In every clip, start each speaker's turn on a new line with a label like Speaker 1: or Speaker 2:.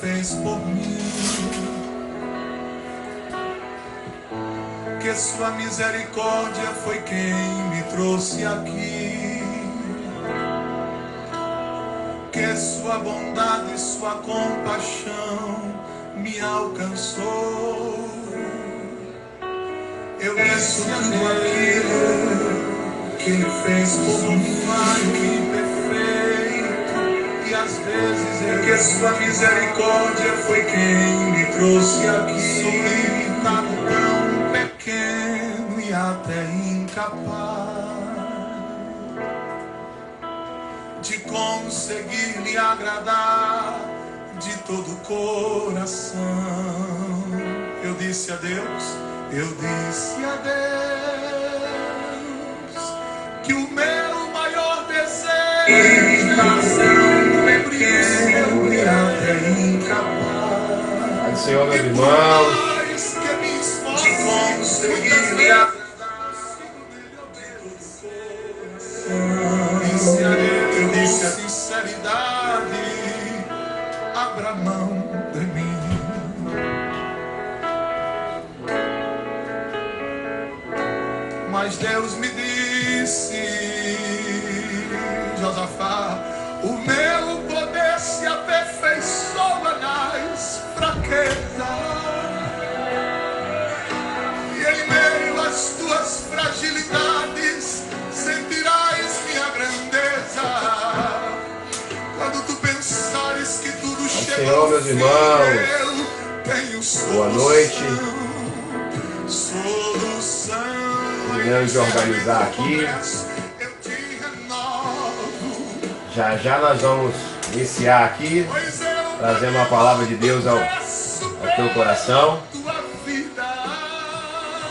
Speaker 1: fez por mim, que sua misericórdia foi quem me trouxe aqui, que sua bondade e sua compaixão me alcançou. Eu disse tudo aquilo que ele fez por mim, que perfeito, e às vezes é que sua misericórdia foi quem me trouxe aqui. Sou limitado, tão pequeno e até incapaz de conseguir lhe agradar de todo o coração. Eu disse a Deus que o meu maior desejo está sendo pequeno e até incapaz.
Speaker 2: Pai do Senhor, meus irmãos,
Speaker 1: De conseguir lhe agradar disse a Deus, eu disse a sinceridade, abra mão de mim. Mas Deus me disse, Josafá, o meu poder se aperfeiçoa nas fraquezas, e em meio às tuas fragilidades sentirás minha grandeza. Quando tu pensares que tudo chegou
Speaker 2: Senhor,
Speaker 1: ao
Speaker 2: meus
Speaker 1: fim,
Speaker 2: irmãos,
Speaker 1: eu tenho solução.
Speaker 2: boa noite.
Speaker 1: Solução.
Speaker 2: Terminando de organizar aqui. Já já nós vamos iniciar aqui, trazendo uma palavra de Deus ao teu coração.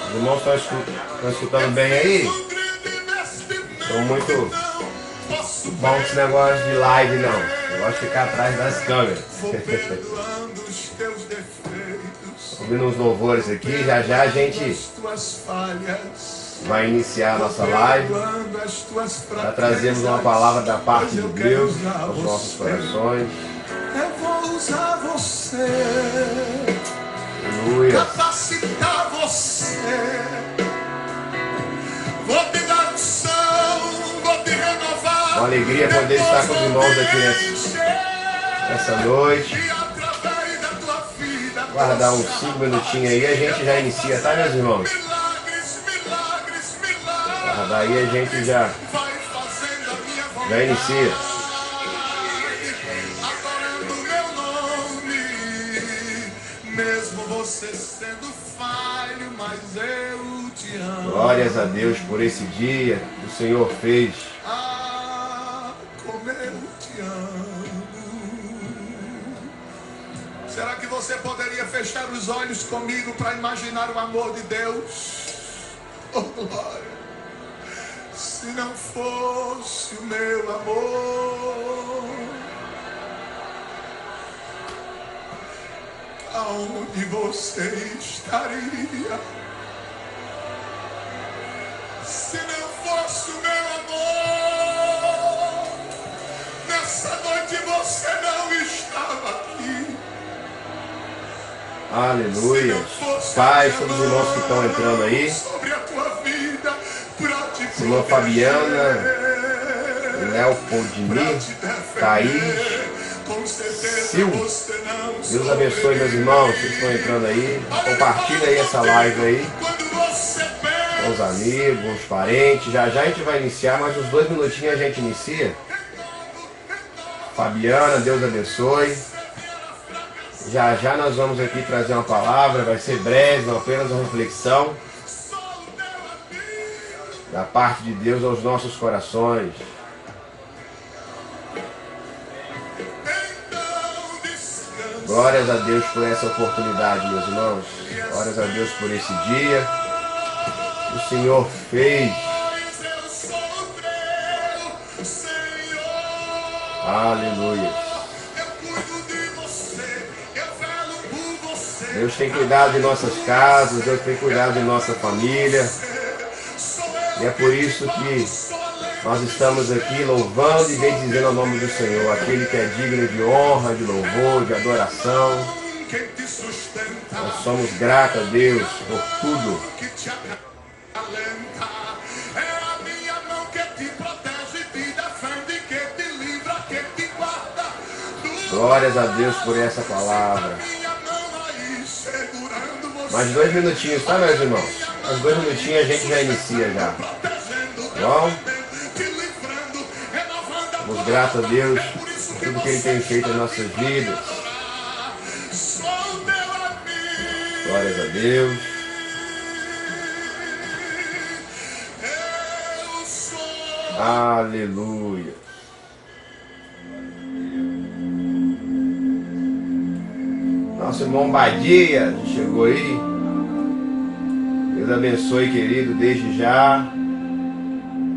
Speaker 2: Os irmãos estão escutando bem aí? Estou muito bom esse negócio de live, não. Eu gosto de ficar atrás das câmeras. Ouvindo uns louvores aqui, já já a gente vai iniciar a nossa live para trazermos uma palavra da parte de Deus aos nossos corações.
Speaker 1: Eu vou usar você,
Speaker 2: Aleluia.
Speaker 1: capacitar você, vou te dar unção, vou te renovar.
Speaker 2: Uma alegria poder estar com os irmãos aqui nessa noite. Guardar uns 5 minutinhos aí, a gente já inicia, tá, meus irmãos? Daí a gente já inicia.
Speaker 1: Mesmo você sendo falho, mas eu te amo.
Speaker 2: Glórias a Deus por esse dia que o Senhor fez.
Speaker 1: Ah, como eu te amo. Será que você poderia fechar os olhos comigo para imaginar o amor de Deus? Oh, glória! Se não fosse o meu amor, aonde você estaria? Se não fosse o meu amor, nessa noite você não estava aqui.
Speaker 2: Aleluia. Paz, todos os irmãos que estão entrando aí.
Speaker 1: Sobre a tua vida,
Speaker 2: Irmã Fabiana, Leopoldini, Thaís, Sil. Deus abençoe, meus irmãos. Vocês estão entrando aí. Compartilha aí essa live aí com os amigos, os parentes. Já já a gente vai iniciar, mas uns 2 minutinhos a gente inicia. Fabiana, Deus abençoe. Já já nós vamos aqui trazer uma palavra. Vai ser breve, apenas uma reflexão da parte de Deus aos nossos corações. Glórias a Deus por essa oportunidade, meus irmãos. Glórias a Deus por esse dia que o Senhor fez. Aleluia. Deus tem cuidado de nossas casas, Deus tem cuidado de nossa família. E é por isso que Nós estamos aqui louvando e bendizendo o nome do Senhor, aquele que é digno de honra, de louvor, de adoração. Nós somos gratos a Deus por tudo. Glórias a Deus por essa palavra. Mais 2 minutinhos, tá, meus irmãos? Mais 2 minutinhos a gente já inicia já. Bom? Somos gratos a Deus por tudo que Ele tem feito em nossas vidas. Glórias a Deus. Aleluia. Nosso irmão Badia chegou aí. Deus abençoe, querido, desde já.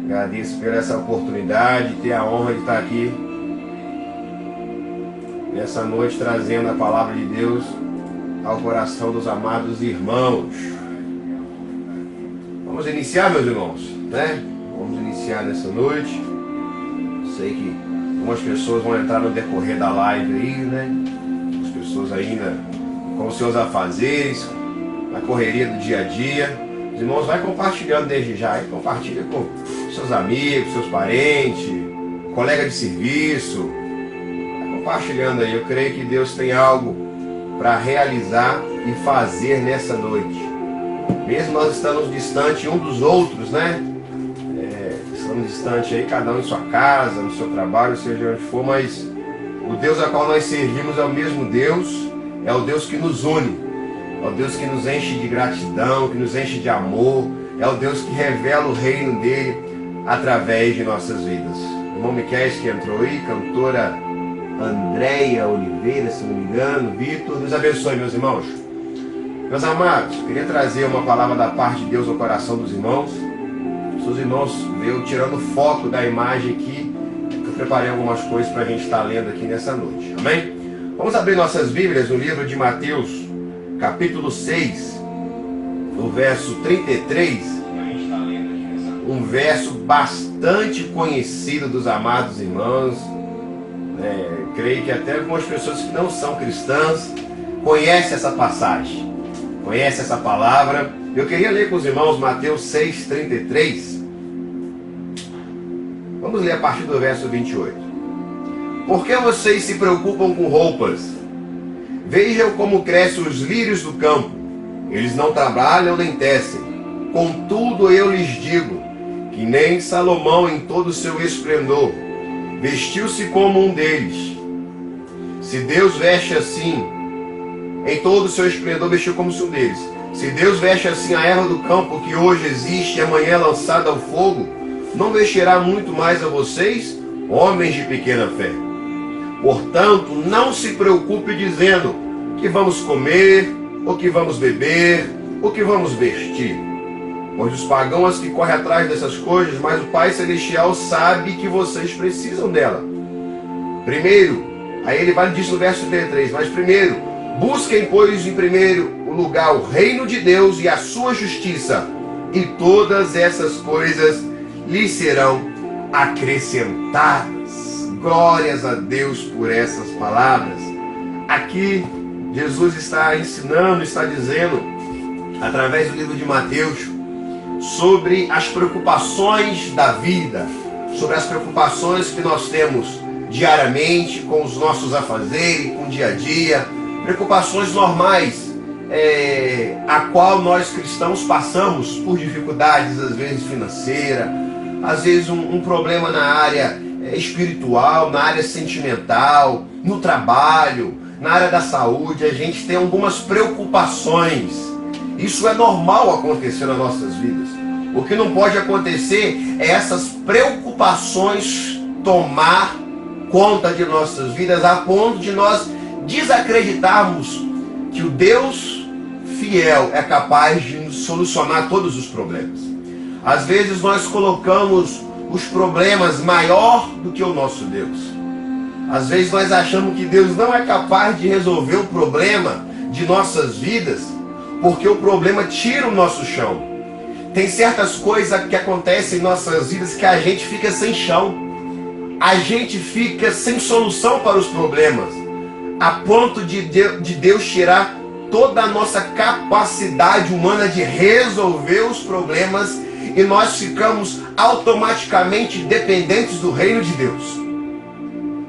Speaker 2: Agradeço por essa oportunidade, ter a honra de estar aqui nessa noite trazendo a palavra de Deus ao coração dos amados irmãos. Vamos iniciar, meus irmãos, né? Vamos iniciar nessa noite. Sei que algumas pessoas vão entrar no decorrer da live aí, né? As pessoas ainda com os seus afazeres, na correria do dia a dia. Os irmãos, vai compartilhando desde já, e compartilha com seus amigos, seus parentes, colega de serviço. Vai compartilhando aí. Eu creio que Deus tem algo para realizar e fazer nessa noite. Mesmo nós estamos distantes um dos outros, né? Estamos distantes aí, cada um em sua casa, no seu trabalho, seja onde for, mas o Deus a qual nós servimos é o mesmo Deus, é o Deus que nos une. É o Deus que nos enche de gratidão, que nos enche de amor. É o Deus que revela o reino dele através de nossas vidas. O irmão Miquel que entrou aí, cantora Andréia Oliveira, se não me engano, Vitor. Deus abençoe, meus irmãos. Meus amados, queria trazer uma palavra da parte de Deus ao coração dos irmãos. Seus irmãos, eu tirando foco da imagem aqui, eu preparei algumas coisas para a gente estar lendo aqui nessa noite. Amém? Vamos abrir nossas Bíblias no livro de Mateus, capítulo 6, no verso 33, um verso bastante conhecido dos amados irmãos. Creio que até algumas pessoas que não são cristãs conhecem essa passagem, conhecem essa palavra. Eu queria ler com os irmãos Mateus 6, 33. Vamos ler a partir do verso 28. Por que vocês se preocupam com roupas? Vejam como crescem os lírios do campo. Eles não trabalham nem tecem. Contudo, eu lhes digo que nem Salomão, em todo o seu esplendor, vestiu-se como um deles. Se Deus veste assim, em todo o seu esplendor, vestiu como um deles. Se Deus veste assim a erva do campo, que hoje existe e amanhã é lançada ao fogo, não vestirá muito mais a vocês, homens de pequena fé? Portanto, não se preocupe dizendo que vamos comer, ou que vamos beber, ou que vamos vestir. Pois os pagãos que correm atrás dessas coisas, mas o Pai Celestial sabe que vocês precisam dela. Primeiro, aí ele vai dizer no verso 33, mas primeiro, busquem, pois, em primeiro lugar o reino de Deus e a sua justiça, e todas essas coisas lhes serão acrescentadas. Glórias a Deus por essas palavras. Aqui Jesus está ensinando, está dizendo, através do livro de Mateus, sobre as preocupações da vida, sobre as preocupações que nós temos diariamente com os nossos afazeres, com o dia a dia, preocupações normais, a qual nós cristãos passamos por dificuldades, às vezes financeiras, às vezes um problema na área espiritual, na área sentimental, no trabalho, na área da saúde. A gente tem algumas preocupações. Isso é normal acontecer nas nossas vidas. O que não pode acontecer é essas preocupações tomar conta de nossas vidas a ponto de nós desacreditarmos que o Deus fiel é capaz de nos solucionar todos os problemas. Às vezes nós colocamos os problemas maior do que o nosso Deus. Às vezes nós achamos que Deus não é capaz de resolver o problema de nossas vidas, porque o problema tira o nosso chão, Tem certas coisas que acontecem em nossas vidas que a gente fica sem chão. A gente fica sem solução para os problemas, a ponto de Deus tirar toda a nossa capacidade humana de resolver os problemas e nós ficamos automaticamente dependentes do reino de Deus.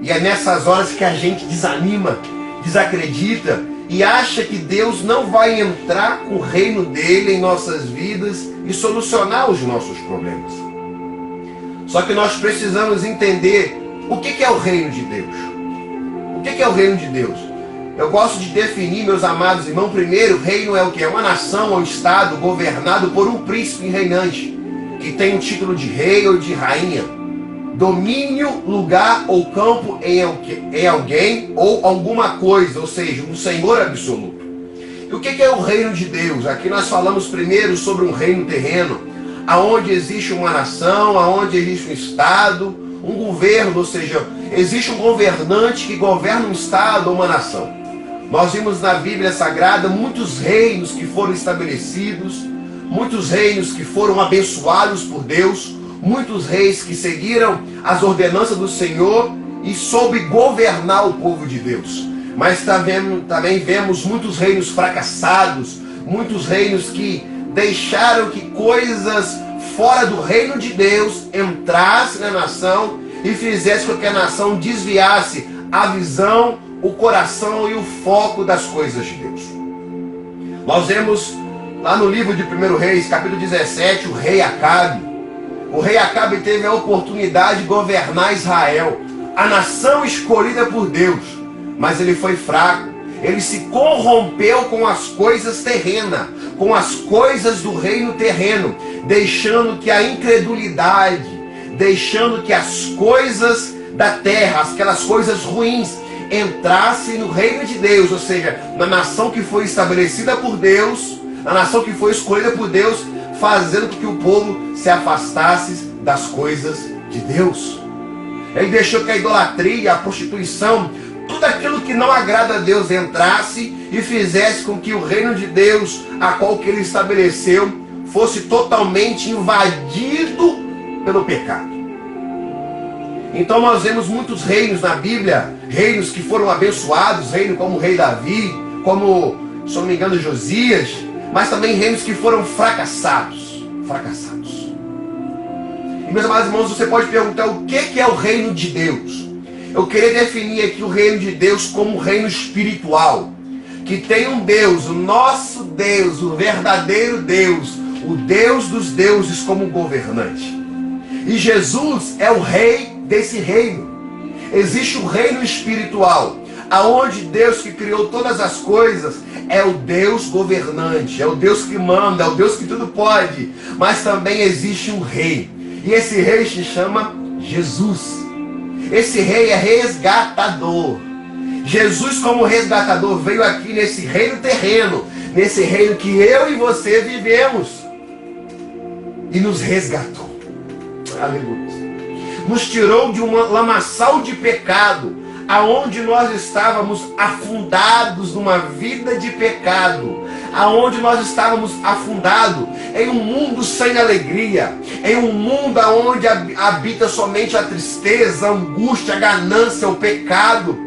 Speaker 2: E é nessas horas que a gente desanima, desacredita e acha que Deus não vai entrar com o reino dele em nossas vidas e solucionar os nossos problemas. Só que nós precisamos entender o que é o reino de Deus. O que é o reino de Deus? Eu gosto de definir, meus amados irmãos, primeiro, reino é o que? É uma nação ou um estado governado por um príncipe reinante, que tem o título de rei ou de rainha. Domínio, lugar ou campo em alguém ou alguma coisa, ou seja, um senhor absoluto. E o que é o reino de Deus? Aqui nós falamos primeiro sobre um reino terreno, aonde existe uma nação, aonde existe um estado, um governo, ou seja, existe um governante que governa um estado ou uma nação. Nós vimos na Bíblia Sagrada muitos reinos que foram estabelecidos, muitos reinos que foram abençoados por Deus, muitos reis que seguiram as ordenanças do Senhor e soube governar o povo de Deus. Mas também vemos muitos reinos fracassados, muitos reinos que deixaram que coisas fora do reino de Deus entrassem na nação e fizessem com que a nação desviasse a visão, o coração e o foco das coisas de Deus. Nós vemos lá no livro de 1 Reis, capítulo 17, o rei Acabe. O rei Acabe teve a oportunidade de governar Israel, a nação escolhida por Deus, mas ele foi fraco. Ele se corrompeu com as coisas terrenas, com as coisas do reino terreno, deixando que a incredulidade, deixando que as coisas da terra, aquelas coisas ruins, entrassem no reino de Deus, ou seja, na nação que foi estabelecida por Deus, na nação que foi escolhida por Deus, fazendo com que o povo se afastasse das coisas de Deus. Ele deixou que a idolatria, a prostituição, tudo aquilo que não agrada a Deus entrasse e fizesse com que o reino de Deus, a qual que ele estabeleceu, fosse totalmente invadido pelo pecado. Então nós vemos muitos reinos na Bíblia, reinos que foram abençoados, reino como o rei Davi, como, se não me engano, Josias, mas também reinos que foram fracassados. E meus amados irmãos, você pode perguntar o que é o reino de Deus? Eu queria definir aqui o reino de Deus como um reino espiritual, que tem um Deus, o nosso Deus, o verdadeiro Deus, o Deus dos deuses como governante. E Jesus é o rei desse reino. Existe o reino espiritual, aonde Deus que criou todas as coisas é o Deus governante, é o Deus que manda, é o Deus que tudo pode. Mas também existe um rei, e esse rei se chama Jesus. Esse rei é resgatador. Jesus, como resgatador, veio aqui nesse reino terreno, nesse reino que eu e você vivemos, e nos resgatou. Aleluia. Nos tirou de um lamaçal de pecado, aonde nós estávamos afundados numa vida de pecado, aonde nós estávamos afundados em um mundo sem alegria, em um mundo onde habita somente a tristeza, a angústia, a ganância, o pecado.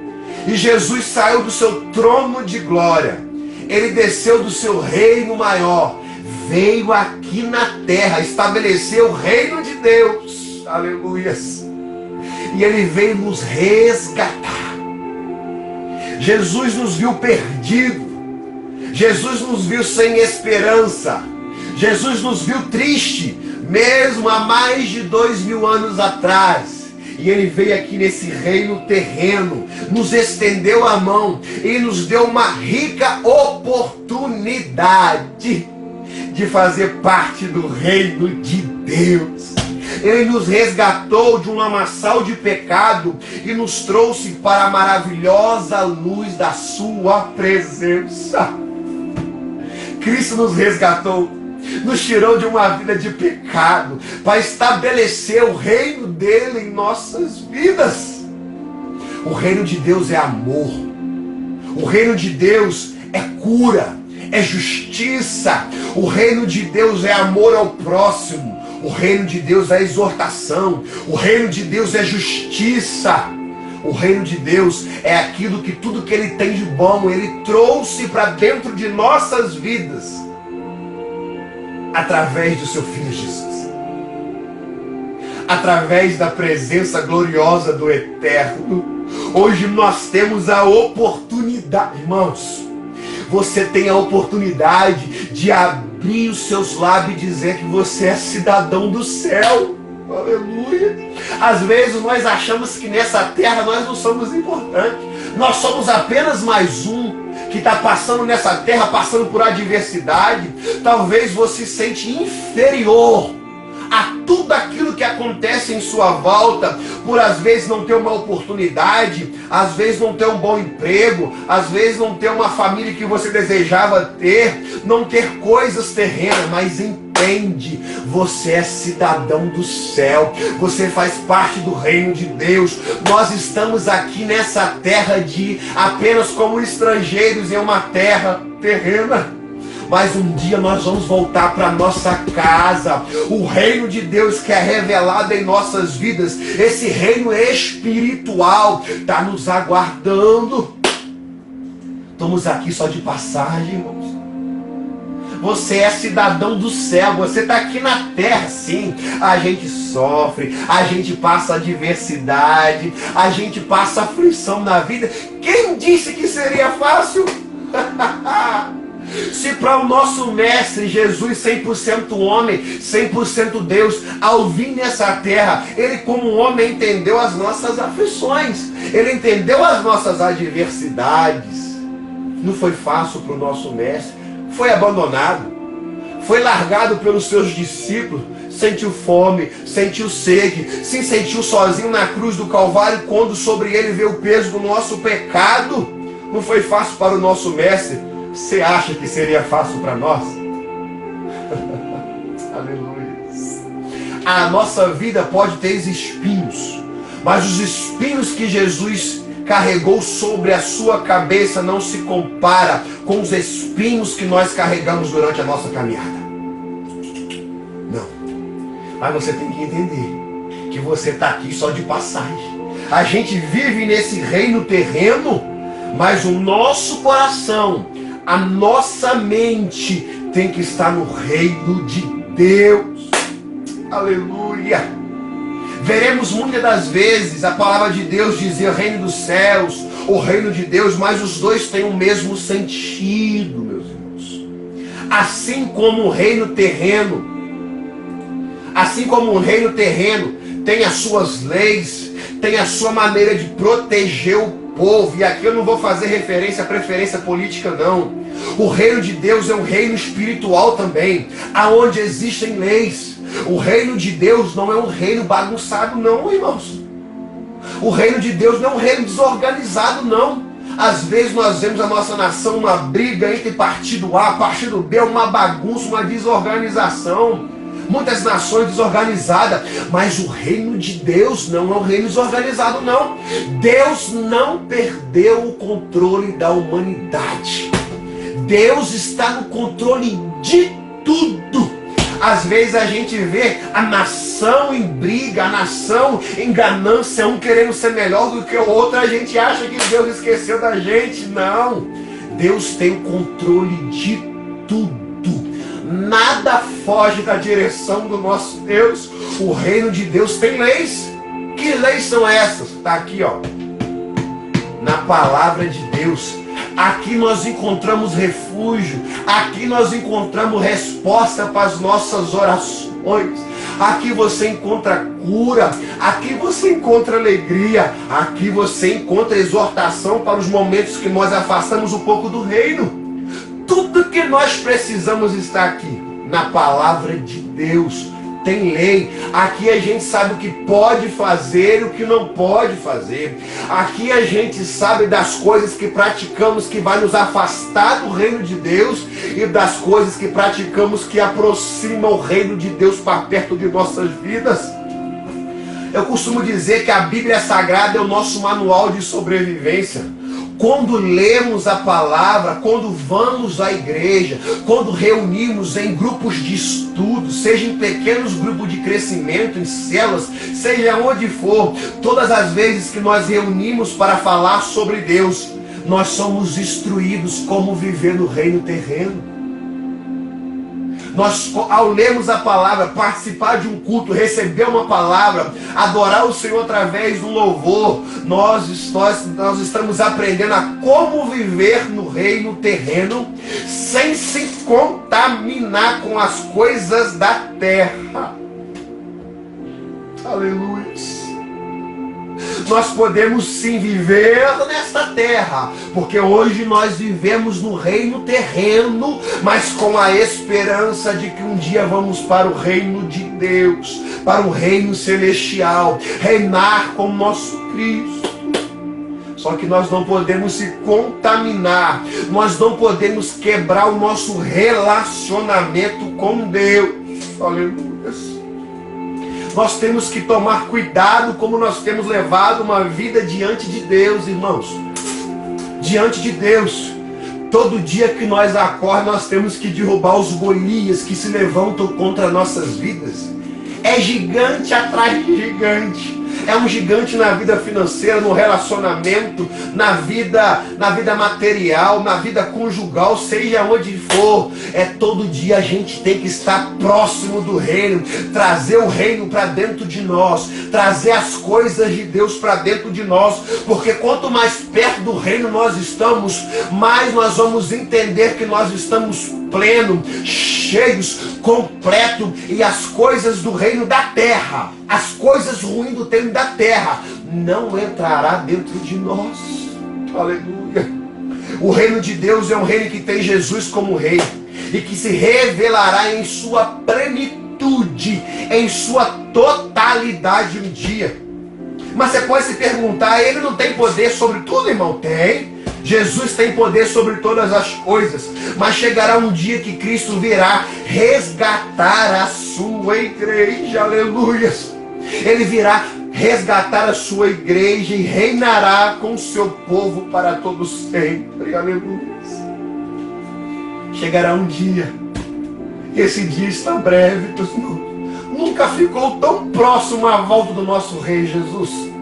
Speaker 2: E Jesus saiu do seu trono de glória, ele desceu do seu reino maior, veio aqui na terra, estabeleceu o reino de Deus, aleluias, e ele veio nos resgatar. Jesus nos viu perdido, Jesus nos viu sem esperança, Jesus nos viu triste, mesmo há mais de 2000 anos atrás. E ele veio aqui nesse reino terreno, nos estendeu a mão e nos deu uma rica oportunidade de fazer parte do reino de Deus. Ele nos resgatou de um lamaçal de pecado e nos trouxe para a maravilhosa luz da sua presença. Cristo nos resgatou, nos tirou de uma vida de pecado para estabelecer o reino dele em nossas vidas. O reino de Deus é amor. O reino de Deus é cura, é justiça. O reino de Deus é amor ao próximo. O reino de Deus é exortação. O reino de Deus é justiça. O reino de Deus é aquilo que tudo que Ele tem de bom, Ele trouxe para dentro de nossas vidas, através do seu Filho Jesus. Através da presença gloriosa do Eterno. Hoje nós temos a oportunidade, irmãos. Você tem a oportunidade de abrir os seus lábios e dizer que você é cidadão do céu. Aleluia. Às vezes nós achamos que nessa terra nós não somos importantes. Nós somos apenas mais um que está passando nessa terra, passando por adversidade. Talvez você se sente inferior a tudo aquilo que acontece em sua volta, por às vezes não ter uma oportunidade, às vezes não ter um bom emprego, às vezes não ter uma família que você desejava ter, não ter coisas terrenas, mas entende, você é cidadão do céu, você faz parte do reino de Deus. Nós estamos aqui nessa terra apenas como estrangeiros em uma terra terrena. Mas um dia nós vamos voltar para nossa casa. O reino de Deus que é revelado em nossas vidas, esse reino espiritual está nos aguardando. Estamos aqui só de passagem, irmãos. Você é cidadão do céu, você está aqui na terra, sim. A gente sofre, a gente passa adversidade, a gente passa aflição na vida. Quem disse que seria fácil? Se para o nosso mestre Jesus, 100% homem, 100% Deus, ao vir nessa terra, ele como homem entendeu as nossas aflições, ele entendeu as nossas adversidades. Não foi fácil para o nosso mestre, foi abandonado, foi largado pelos seus discípulos, sentiu fome, sentiu sede, se sentiu sozinho na cruz do Calvário, quando sobre ele veio o peso do nosso pecado. Não foi fácil para o nosso mestre. Você acha que seria fácil para nós? Aleluia. A nossa vida pode ter espinhos, mas os espinhos que Jesus carregou sobre a sua cabeça não se compara com os espinhos que nós carregamos durante a nossa caminhada. Não. Mas você tem que entender que você está aqui só de passagem. A gente vive nesse reino terreno, mas o nosso coração, a nossa mente tem que estar no reino de Deus. Aleluia. Veremos muitas das vezes a palavra de Deus dizer o reino dos céus, o reino de Deus, mas os dois têm o mesmo sentido, meus irmãos. Assim como o reino terreno, tem as suas leis, tem a sua maneira de proteger o povo, e aqui eu não vou fazer referência a preferência política, não. O reino de Deus é um reino espiritual também, aonde existem leis. O reino de Deus não é um reino bagunçado, não, irmãos. O reino de Deus não é um reino desorganizado, não. Às vezes nós vemos a nossa nação uma briga entre partido A, partido B, uma bagunça, uma desorganização. Muitas nações desorganizadas, mas o reino de Deus não é um reino desorganizado, não. Deus não perdeu o controle da humanidade. Deus está no controle de tudo. Às vezes a gente vê a nação em briga, a nação em ganância, um querendo ser melhor do que o outro. A gente acha que Deus esqueceu da gente. Não. Deus tem o controle de tudo. Nada foge da direção do nosso Deus. O reino de Deus tem leis. Que leis são essas? Está aqui, ó, na palavra de Deus. Aqui nós encontramos refúgio. Aqui nós encontramos resposta para as nossas orações. Aqui você encontra cura. Aqui você encontra alegria. Aqui você encontra exortação para os momentos que nós afastamos um pouco do reino. Tudo que nós precisamos está aqui, na palavra de Deus. Tem lei. Aqui a gente sabe o que pode fazer e o que não pode fazer. Aqui a gente sabe das coisas que praticamos que vai nos afastar do reino de Deus e das coisas que praticamos que aproximam o reino de Deus para perto de nossas vidas. Eu costumo dizer que a Bíblia Sagrada é o nosso manual de sobrevivência. Quando lemos a palavra, quando vamos à igreja, quando reunimos em grupos de estudo, seja em pequenos grupos de crescimento, em células, seja onde for, todas as vezes que nós reunimos para falar sobre Deus, nós somos instruídos como viver no reino terreno. Nós, ao lermos a palavra, participar de um culto, receber uma palavra, adorar o Senhor através do louvor, nós estamos aprendendo a como viver no reino terreno sem se contaminar com as coisas da terra. Aleluia. Nós podemos sim viver nesta terra, porque hoje nós vivemos no reino terreno, mas com a esperança de que um dia vamos para o reino de Deus, para o reino celestial, reinar com nosso Cristo. Só que nós não podemos se contaminar, nós não podemos quebrar o nosso relacionamento com Deus. Aleluia. Nós temos que tomar cuidado como nós temos levado uma vida diante de Deus, irmãos. Diante de Deus. Todo dia que nós acordamos, nós temos que derrubar os Golias que se levantam contra nossas vidas. É gigante atrás de gigante. É um gigante na vida financeira, no relacionamento, na vida material, na vida conjugal, seja onde for. É todo dia a gente tem que estar próximo do reino, trazer o reino para dentro de nós, trazer as coisas de Deus para dentro de nós, porque quanto mais perto do reino nós estamos, mais nós vamos entender que nós estamos plenos, cheios, completos, e as coisas do reino da terra, as coisas ruins do reino da terra, não entrará dentro de nós. Aleluia. O reino de Deus é um reino que tem Jesus como rei, e que se revelará em sua plenitude, em sua totalidade um dia. Mas você pode se perguntar, ele não tem poder sobre tudo, irmão? Tem. Jesus tem poder sobre todas as coisas, mas chegará um dia que Cristo virá resgatar a sua igreja, aleluia. Ele virá resgatar a sua igreja e reinará com o seu povo para todo sempre, aleluia. Chegará um dia, esse dia está breve, nunca ficou tão próximo à volta do nosso Rei Jesus.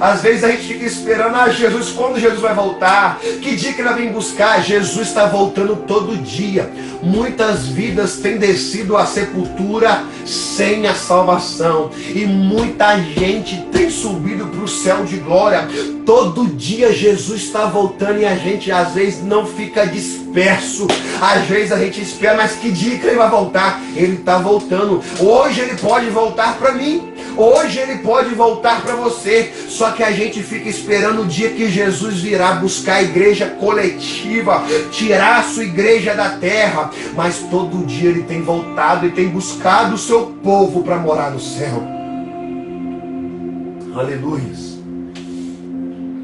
Speaker 2: Às vezes a gente fica esperando, Jesus, quando Jesus vai voltar? Que dia que ele vai vir buscar? Jesus está voltando todo dia. Muitas vidas têm descido à sepultura sem a salvação. E muita gente tem subido para o céu de glória. Todo dia Jesus está voltando e a gente às vezes não fica disperso. Às vezes a gente espera, mas que dia que ele vai voltar? Ele está voltando. Hoje ele pode voltar para mim. Hoje ele pode voltar para você. Só que a gente fica esperando o dia que Jesus virá buscar a igreja coletiva, tirar a sua igreja da terra. Mas todo dia ele tem voltado e tem buscado o seu povo para morar no céu. Aleluia.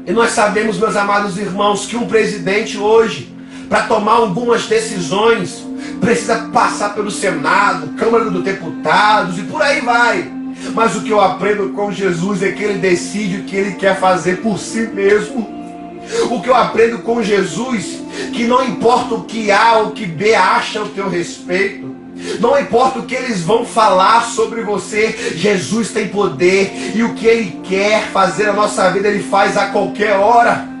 Speaker 2: E nós sabemos, meus amados irmãos, que um presidente hoje, para tomar algumas decisões, precisa passar pelo Senado, Câmara dos Deputados e por aí vai. Mas o que eu aprendo com Jesus é que ele decide o que ele quer fazer por si mesmo. O que eu aprendo com Jesus, que não importa o que A ou o que B acha ao teu respeito, não importa o que eles vão falar sobre você, Jesus tem poder, e o que ele quer fazer na nossa vida, ele faz a qualquer hora.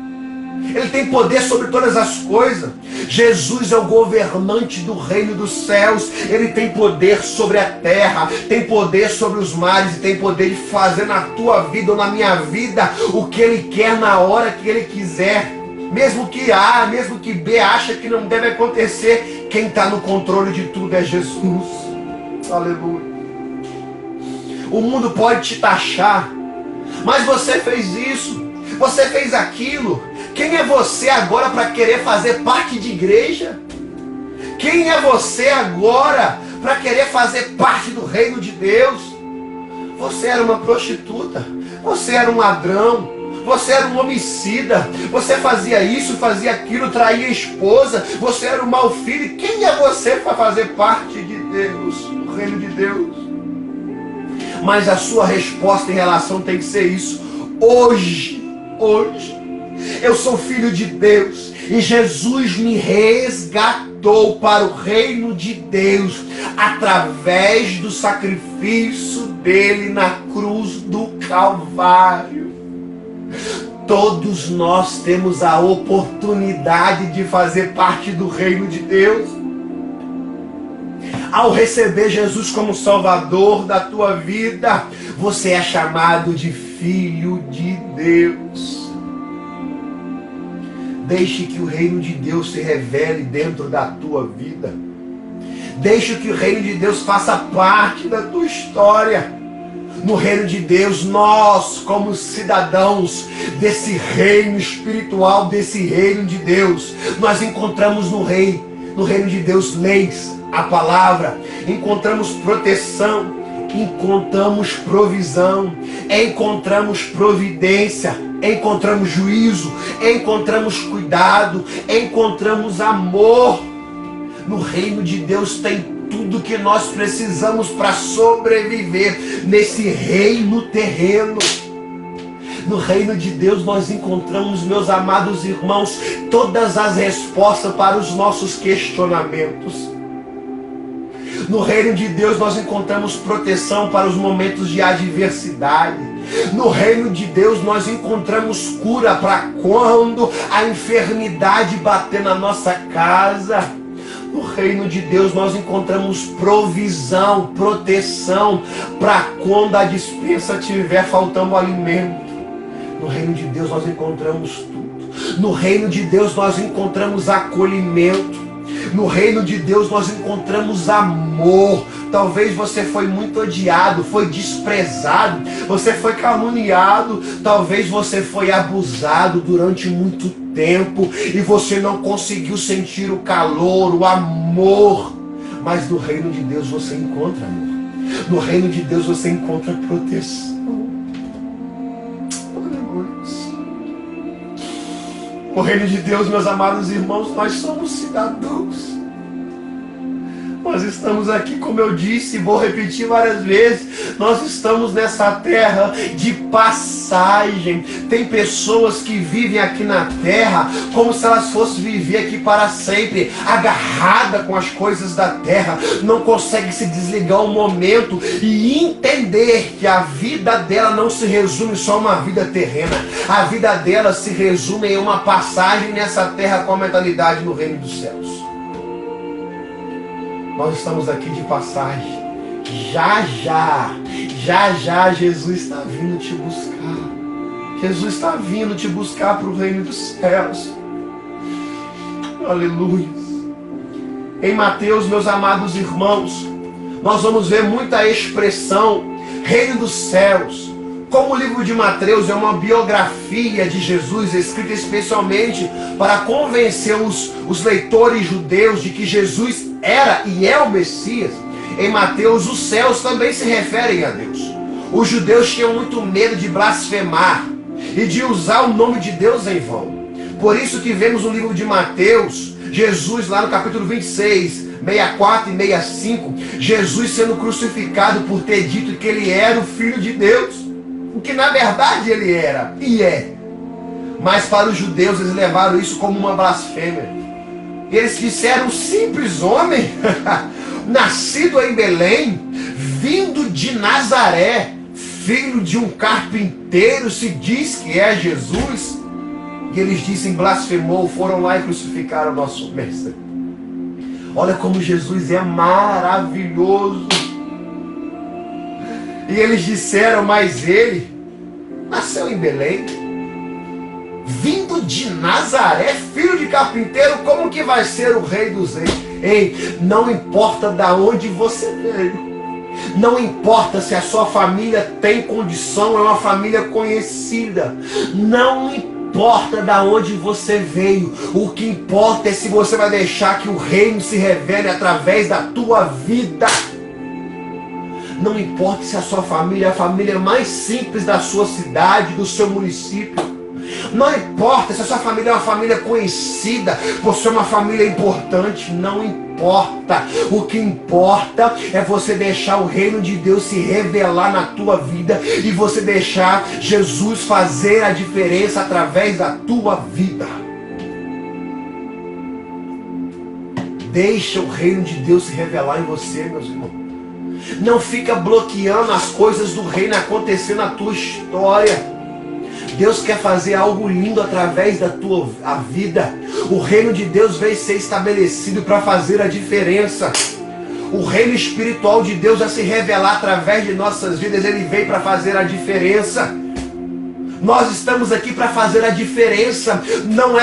Speaker 2: Ele tem poder sobre todas as coisas. Jesus é o governante do reino dos céus. Ele tem poder sobre a terra, tem poder sobre os mares, e tem poder de fazer na tua vida ou na minha vida o que ele quer na hora que ele quiser. Mesmo que A, mesmo que B acha que não deve acontecer, quem está no controle de tudo é Jesus. Aleluia. O mundo pode te taxar, mas você fez isso, você fez aquilo. Quem é você agora para querer fazer parte de igreja? Quem é você agora para querer fazer parte do reino de Deus? Você era uma prostituta, você era um ladrão, você era um homicida, você fazia isso, fazia aquilo, traía a esposa, você era um mau filho. Quem é você para fazer parte de Deus, do reino de Deus? Mas a sua resposta em relação tem que ser isso. Hoje, Eu sou filho de Deus e Jesus me resgatou para o reino de Deus através do sacrifício dele na cruz do Calvário. Todos nós temos a oportunidade de fazer parte do reino de Deus. Ao receber Jesus como Salvador da tua vida, você é chamado de filho de Deus. Deixe que o reino de Deus se revele dentro da tua vida. Deixe que o reino de Deus faça parte da tua história. No reino de Deus, nós, como cidadãos desse reino espiritual, desse reino de Deus, nós encontramos no reino de Deus, leis, a palavra, encontramos proteção, encontramos provisão, encontramos providência, encontramos juízo, encontramos cuidado, encontramos amor. No reino de Deus tem tudo que nós precisamos para sobreviver nesse reino terreno. No reino de Deus nós encontramos, meus amados irmãos, todas as respostas para os nossos questionamentos. No reino de Deus nós encontramos proteção para os momentos de adversidade. No reino de Deus nós encontramos cura para quando a enfermidade bater na nossa casa. No reino de Deus nós encontramos provisão, proteção para quando a despensa estiver faltando alimento. No reino de Deus nós encontramos tudo. No reino de Deus nós encontramos acolhimento. No reino de Deus nós encontramos amor. Talvez você foi muito odiado, foi desprezado, você foi caluniado, talvez você foi abusado durante muito tempo e você não conseguiu sentir o calor, o amor. Mas no reino de Deus você encontra amor. No reino de Deus você encontra proteção. No reino de Deus, meus amados irmãos, nós somos cidadãos. Nós estamos aqui, como eu disse, vou repetir várias vezes, nós estamos nessa terra de passagem. Tem pessoas que vivem aqui na terra como se elas fossem viver aqui para sempre, agarrada com as coisas da terra, não consegue se desligar um momento e entender que a vida dela não se resume só a uma vida terrena. A vida dela se resume em uma passagem nessa terra com a mentalidade no reino dos céus. Nós estamos aqui de passagem. Já já Jesus está vindo te buscar. Jesus está vindo te buscar para o reino dos céus. Aleluia. Em Mateus, meus amados irmãos, nós vamos ver muita expressão reino dos céus. Como o livro de Mateus é uma biografia de Jesus, escrita especialmente para convencer os leitores judeus de que Jesus era e é o Messias, em Mateus os céus também se referem a Deus. Os judeus tinham muito medo de blasfemar e de usar o nome de Deus em vão. Por isso que vemos no livro de Mateus, Jesus lá no capítulo 26, 64 e 65, Jesus sendo crucificado por ter dito que ele era o Filho de Deus. O que na verdade ele era e é. Mas para os judeus eles levaram isso como uma blasfêmia. Eles disseram: simples homem, nascido em Belém, vindo de Nazaré, filho de um carpinteiro, se diz que é Jesus. E eles dizem: blasfemou, foram lá e crucificaram o nosso mestre. Olha como Jesus é maravilhoso. E eles disseram: mas ele nasceu em Belém, vindo de Nazaré, filho de carpinteiro, como que vai ser o rei dos reis? Ei, não importa de onde você veio, não importa se a sua família tem condição, é uma família conhecida, não importa de onde você veio, o que importa é se você vai deixar que o reino se revele através da tua vida. Não importa se a sua família é a família mais simples da sua cidade, do seu município. Não importa se a sua família é uma família conhecida, você é uma família importante, não importa. O que importa é você deixar o reino de Deus se revelar na tua vida e você deixar Jesus fazer a diferença através da tua vida. Deixa o reino de Deus se revelar em você, meus irmãos. Não fica bloqueando as coisas do reino acontecer na tua história. Deus quer fazer algo lindo através da tua vida. O reino de Deus veio ser estabelecido para fazer a diferença. O reino espiritual de Deus vai se revelar através de nossas vidas. Ele veio para fazer a diferença. Nós estamos aqui para fazer a diferença. Não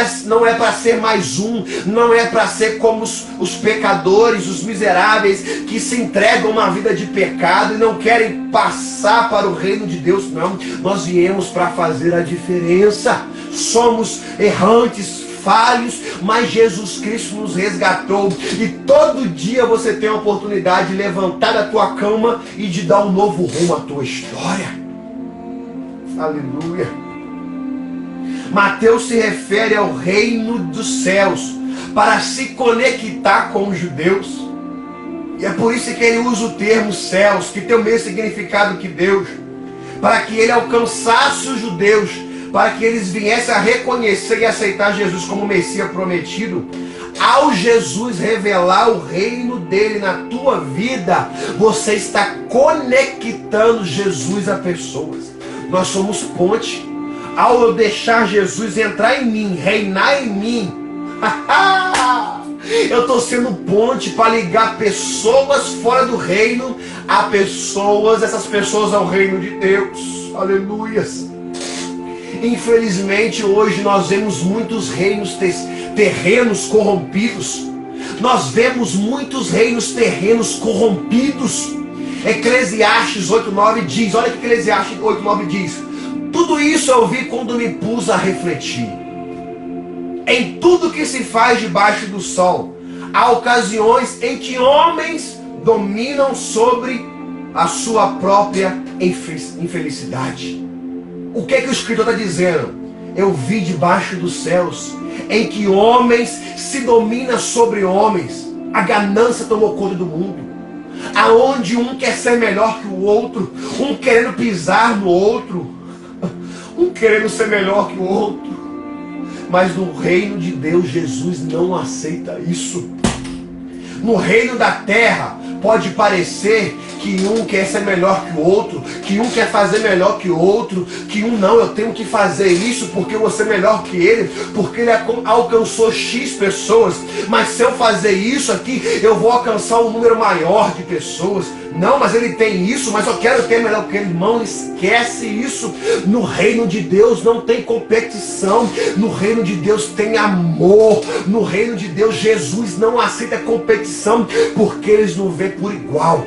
Speaker 2: é para ser mais um. Não é para ser como os pecadores, os miseráveis que se entregam a uma vida de pecado e não querem passar para o reino de Deus. Não, nós viemos para fazer a diferença. Somos errantes, falhos, mas Jesus Cristo nos resgatou. E todo dia você tem a oportunidade de levantar da tua cama e de dar um novo rumo à tua história. Aleluia. Mateus se refere ao reino dos céus para se conectar com os judeus. E é por isso que ele usa o termo céus, que tem o mesmo significado que Deus, para que ele alcançasse os judeus, para que eles viessem a reconhecer e aceitar Jesus como Messias prometido. Ao Jesus revelar o reino dele na tua vida, você está conectando Jesus a pessoas. Nós somos ponte. Ao eu deixar Jesus entrar em mim, reinar em mim, eu estou sendo ponte para ligar pessoas fora do reino a pessoas, essas pessoas ao reino de Deus. Aleluias. Infelizmente hoje nós vemos muitos reinos terrenos corrompidos. Nós vemos muitos reinos terrenos corrompidos. Eclesiastes 8:9 diz, olha o que Eclesiastes 8:9 diz: tudo isso eu vi quando me pus a refletir. Em tudo que se faz debaixo do sol, há ocasiões em que homens dominam sobre a sua própria infelicidade. O que é que o escritor está dizendo? Eu vi debaixo dos céus em que homens se dominam sobre homens. A ganância tomou conta do mundo. Aonde um quer ser melhor que o outro, um querendo pisar no outro, um querendo ser melhor que o outro. Mas no reino de Deus, Jesus não aceita isso. No reino da terra, pode parecer que um quer ser melhor que o outro, que um quer fazer melhor que o outro, que um não, eu tenho que fazer isso porque eu vou ser melhor que ele, porque ele alcançou X pessoas, mas se eu fazer isso aqui, eu vou alcançar um número maior de pessoas. Não, mas ele tem isso, mas eu quero ter melhor que ele. Irmão, esquece isso. No reino de Deus não tem competição. No reino de Deus tem amor. No reino de Deus, Jesus não aceita competição, porque eles não vê por igual.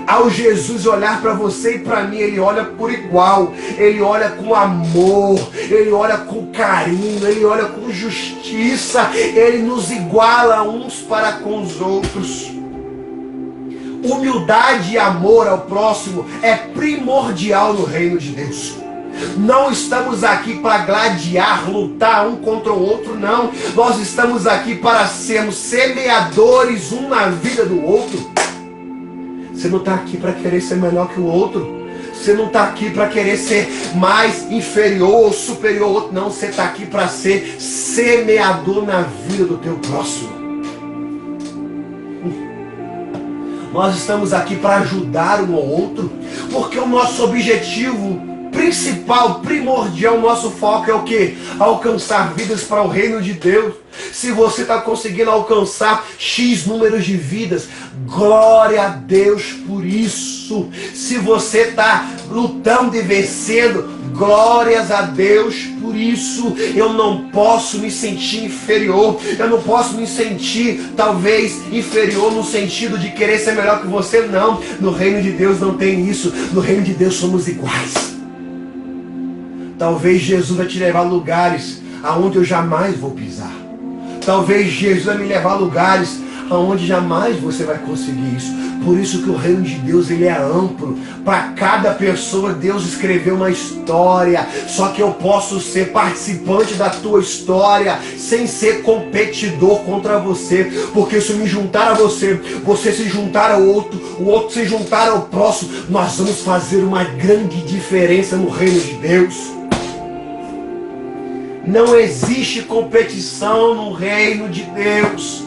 Speaker 2: Ao Jesus olhar para você e para mim, ele olha por igual. Ele olha com amor, ele olha com carinho, ele olha com justiça. Ele nos iguala uns para com os outros. Humildade e amor ao próximo é primordial no reino de Deus. Não estamos aqui para gladiar, lutar um contra o outro, não. Nós estamos aqui para sermos semeadores um na vida do outro. Você não está aqui para querer ser melhor que o outro. Você não está aqui para querer ser mais inferior ou superior ao outro. Não, você está aqui para ser semeador na vida do teu próximo. Nós estamos aqui para ajudar um ao outro, porque o nosso objetivo principal, primordial, nosso foco é o quê? Alcançar vidas para o reino de Deus. Se você está conseguindo alcançar X números de vidas, glória a Deus por isso. Se você está lutando e vencendo, glórias a Deus por isso. Eu não posso me sentir inferior. Eu não posso me sentir, talvez, inferior no sentido de querer ser melhor que você. Não, no reino de Deus não tem isso. No reino de Deus somos iguais. Talvez Jesus vai te levar a lugares aonde eu jamais vou pisar. Talvez Jesus vai me levar a lugares aonde jamais você vai conseguir isso. Por isso que o reino de Deus, ele é amplo. Para cada pessoa Deus escreveu uma história. Só que eu posso ser participante da tua história sem ser competidor contra você. Porque se eu me juntar a você, você se juntar ao outro, o outro se juntar ao próximo, nós vamos fazer uma grande diferença no reino de Deus. Não existe competição no reino de Deus.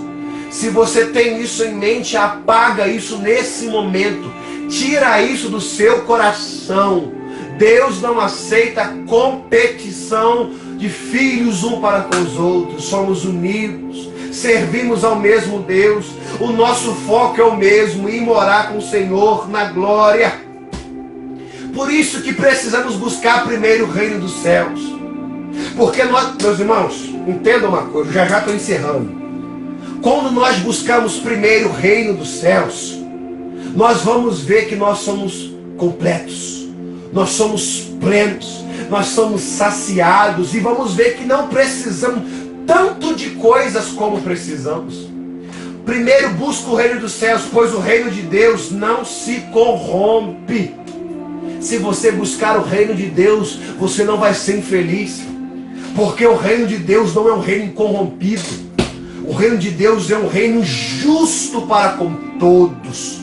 Speaker 2: Se você tem isso em mente, apaga isso nesse momento. Tira isso do seu coração. Deus não aceita competição de filhos um para com os outros. Somos unidos, servimos ao mesmo Deus. O nosso foco é o mesmo, ir morar com o Senhor na glória. Por isso que precisamos buscar primeiro o reino dos céus. Porque nós, meus irmãos, entendam uma coisa, já estou encerrando. Quando nós buscamos primeiro o reino dos céus, nós vamos ver que nós somos completos, nós somos plenos, nós somos saciados e vamos ver que não precisamos tanto de coisas como precisamos. Primeiro busca o reino dos céus, pois o reino de Deus não se corrompe. Se você buscar o reino de Deus, você não vai ser infeliz, porque o reino de Deus não é um reino incorrompido. O reino de Deus é um reino justo para com todos.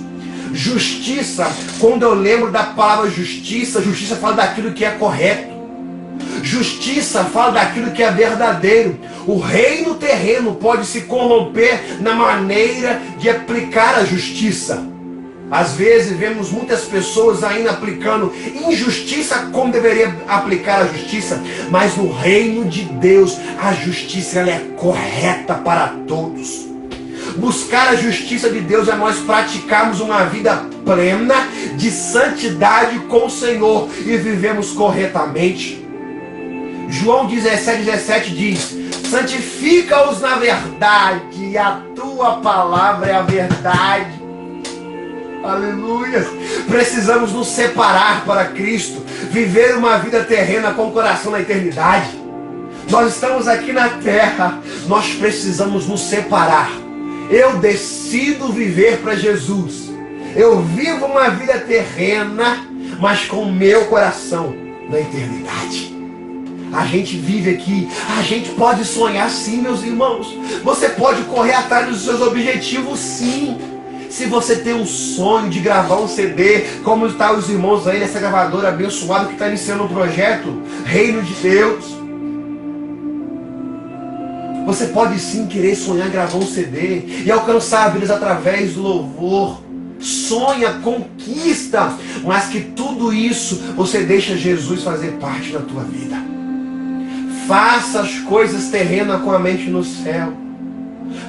Speaker 2: Justiça, quando eu lembro da palavra justiça, justiça fala daquilo que é correto. Justiça fala daquilo que é verdadeiro. O reino terreno pode se corromper na maneira de aplicar a justiça. Às vezes vemos muitas pessoas ainda aplicando injustiça como deveria aplicar a justiça. Mas no reino de Deus, a justiça ela é correta para todos. Buscar a justiça de Deus é nós praticarmos uma vida plena de santidade com o Senhor e vivemos corretamente. João 17:17 diz: santifica-os na verdade, e a tua palavra é a verdade. Aleluia! Precisamos nos separar para Cristo, viver uma vida terrena com o coração na eternidade. Nós estamos aqui na terra, nós precisamos nos separar. Eu decido viver para Jesus. Eu vivo uma vida terrena, mas com o meu coração na eternidade. A gente vive aqui, a gente pode sonhar sim, meus irmãos. Você pode correr atrás dos seus objetivos sim. Se você tem um sonho de gravar um CD, como está os irmãos aí nessa gravadora abençoada que está iniciando um projeto, Reino de Deus. Você pode sim querer sonhar gravar um CD e alcançar vidas através do louvor. Sonha, conquista, mas que tudo isso você deixa Jesus fazer parte da tua vida. Faça as coisas terrenas com a mente no céu.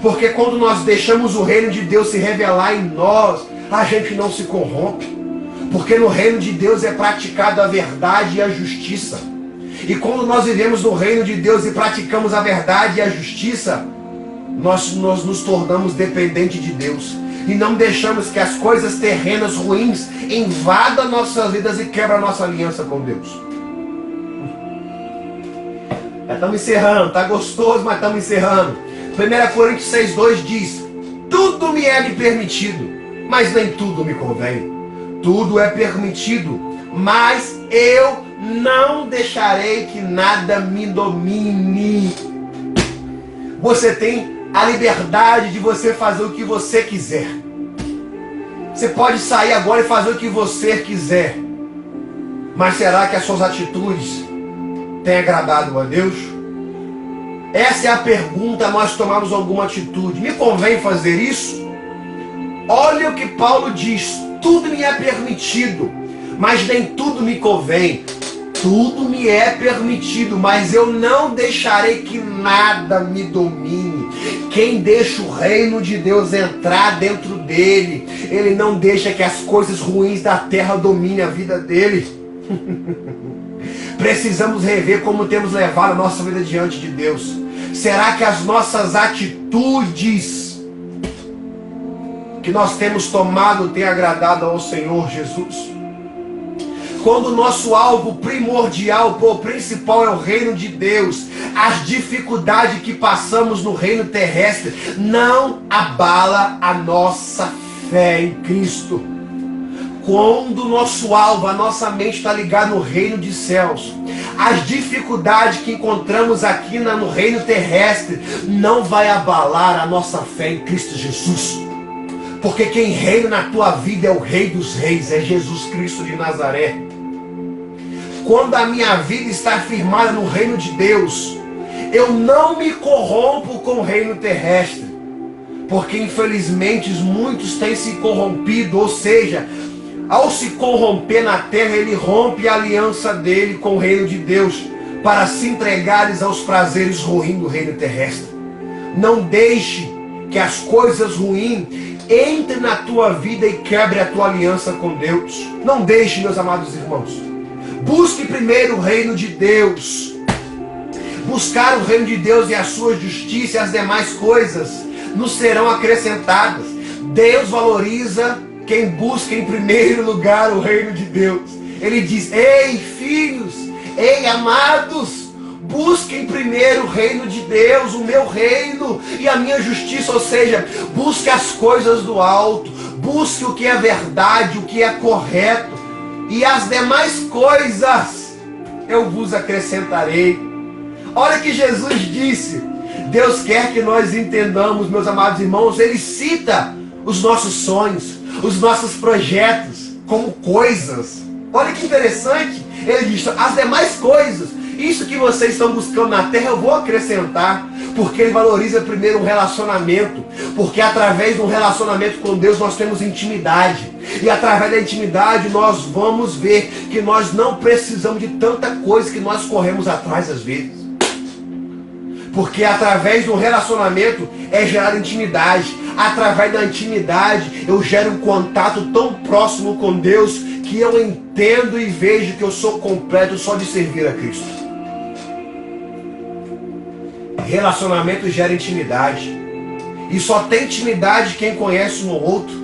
Speaker 2: Porque quando nós deixamos o reino de Deus se revelar em nós, a gente não se corrompe. Porque no reino de Deus é praticada a verdade e a justiça. E quando nós vivemos no reino de Deus e praticamos a verdade e a justiça, nós nos tornamos dependentes de Deus. E não deixamos que as coisas terrenas ruins invadam nossas vidas e quebram a nossa aliança com Deus. Já estamos encerrando, tá gostoso, mas estamos encerrando. 1 Coríntios 6,2 diz: tudo me é permitido, mas nem tudo me convém. Tudo é permitido, mas eu não deixarei que nada me domine. Você tem a liberdade de você fazer o que você quiser. Você pode sair agora e fazer o que você quiser. Mas será que as suas atitudes têm agradado a Deus? Essa é a pergunta, nós tomamos alguma atitude. Me convém fazer isso? Olha o que Paulo diz: tudo me é permitido, mas nem tudo me convém. Tudo me é permitido, mas eu não deixarei que nada me domine. Quem deixa o reino de Deus entrar dentro dele, ele não deixa que as coisas ruins da terra dominem a vida dele. Precisamos rever como temos levado a nossa vida diante de Deus. Será que as nossas atitudes que nós temos tomado têm agradado ao Senhor Jesus? Quando o nosso alvo primordial, principal é o reino de Deus, As dificuldades que passamos no reino terrestre não abala a nossa fé em Cristo. Quando o nosso alvo, a nossa mente está ligada no reino dos céus, as dificuldades que encontramos aqui no reino terrestre não vai abalar a nossa fé em Cristo Jesus. Porque quem reina na tua vida é o Rei dos Reis, é Jesus Cristo de Nazaré. Quando a minha vida está firmada no reino de Deus, eu não me corrompo com o reino terrestre. Porque infelizmente muitos têm se corrompido, ou seja, ao se corromper na terra, ele rompe a aliança dele com o reino de Deus, para se entregares aos prazeres ruins do reino terrestre. Não deixe que as coisas ruins entrem na tua vida e quebre a tua aliança com Deus. Não deixe, meus amados irmãos. Busque primeiro o reino de Deus. Buscar o reino de Deus e a sua justiça e as demais coisas nos serão acrescentadas. Deus valoriza quem busca em primeiro lugar o reino de Deus. Ele diz: ei filhos, ei amados, busquem primeiro o reino de Deus, o meu reino e a minha justiça. Ou seja, busque as coisas do alto, busque o que é verdade, o que é correto, e as demais coisas eu vos acrescentarei. Olha que Jesus disse. Deus quer que nós entendamos, meus amados irmãos. Ele cita os nossos sonhos, os nossos projetos como coisas. Olha que interessante. Ele diz: as demais coisas, isso que vocês estão buscando na terra, eu vou acrescentar. Porque ele valoriza primeiro um relacionamento. Porque através de um relacionamento com Deus nós temos intimidade. E através da intimidade nós vamos ver que nós não precisamos de tanta coisa que nós corremos atrás às vezes. Porque através do relacionamento é gerada intimidade. Através da intimidade eu gero um contato tão próximo com Deus que eu entendo e vejo que eu sou completo só de servir a Cristo. Relacionamento gera intimidade. E só tem intimidade quem conhece um ou outro.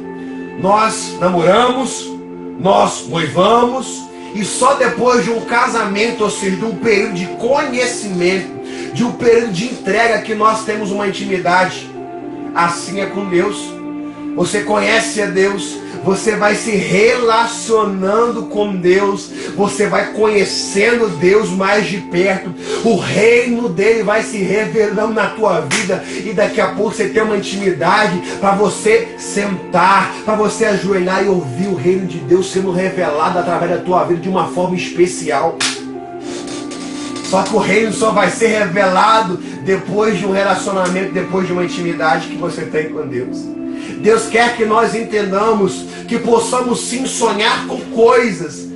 Speaker 2: Nós namoramos, nós noivamos, e só depois de um casamento, ou seja, de um período de conhecimento, de um período de entrega, que nós temos uma intimidade. Assim é com Deus. Você conhece a Deus, você vai se relacionando com Deus, você vai conhecendo Deus mais de perto, o reino dele vai se revelando na tua vida, e daqui a pouco você tem uma intimidade para você sentar, para você ajoelhar e ouvir o reino de Deus sendo revelado através da tua vida de uma forma especial. Só que o reino só vai ser revelado depois de um relacionamento, depois de uma intimidade que você tem com Deus. Deus quer que nós entendamos que possamos sim sonhar com coisas,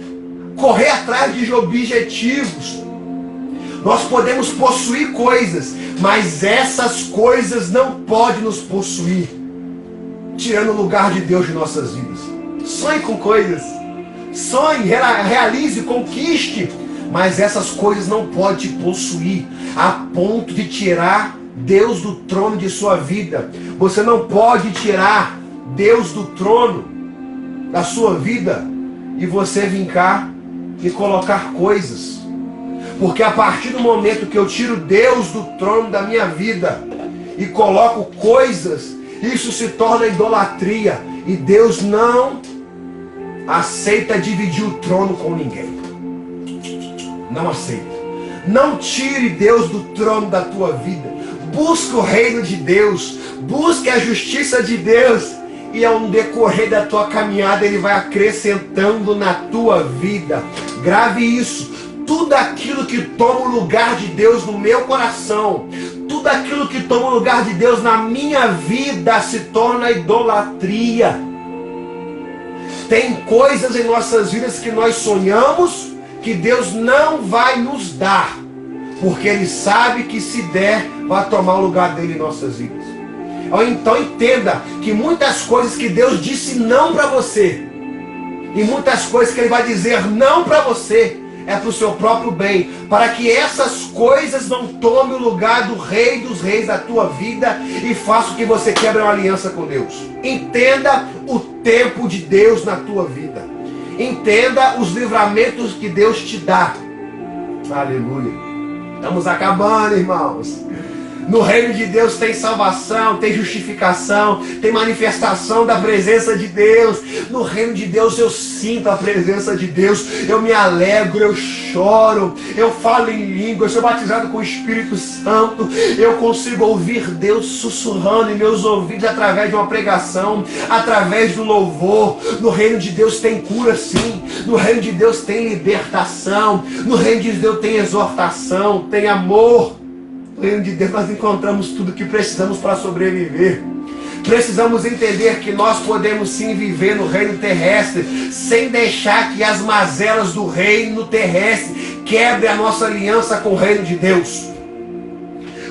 Speaker 2: correr atrás de objetivos. Nós podemos possuir coisas, mas essas coisas não podem nos possuir, tirando o lugar de Deus de nossas vidas. Sonhe com coisas, sonhe, realize, conquiste, mas essas coisas não podem te possuir a ponto de tirar Deus do trono de sua vida. Você não pode tirar Deus do trono da sua vida e você vir cá e colocar coisas. Porque a partir do momento que eu tiro Deus do trono da minha vida e coloco coisas, isso se torna idolatria. E Deus não aceita dividir o trono com ninguém. Não aceita. Não tire Deus do trono da tua vida. Busque o reino de Deus. Busque a justiça de Deus. E ao decorrer da tua caminhada, Ele vai acrescentando na tua vida. Grave isso. Tudo aquilo que toma o lugar de Deus no meu coração, tudo aquilo que toma o lugar de Deus na minha vida, se torna idolatria. Tem coisas em nossas vidas que nós sonhamos que Deus não vai nos dar, porque Ele sabe que se der, vai tomar o lugar dele em nossas vidas. Então entenda que muitas coisas que Deus disse não para você, e muitas coisas que Ele vai dizer não para você, é para o seu próprio bem, para que essas coisas não tomem o lugar do Rei dos Reis da tua vida e façam que você quebre uma aliança com Deus. Entenda o tempo de Deus na tua vida. Entenda os livramentos que Deus te dá. Aleluia. Estamos acabando, irmãos. No reino de Deus tem salvação, tem justificação, tem manifestação da presença de Deus. No reino de Deus eu sinto a presença de Deus, eu me alegro, eu choro, eu falo em língua, eu sou batizado com o Espírito Santo, eu consigo ouvir Deus sussurrando em meus ouvidos através de uma pregação, através do louvor. No reino de Deus tem cura, sim. No reino de Deus tem libertação. No reino de Deus tem exortação, tem amor. No reino de Deus nós encontramos tudo o que precisamos para sobreviver. Precisamos entender que nós podemos sim viver no reino terrestre sem deixar que as mazelas do reino terrestre quebrem a nossa aliança com o reino de Deus.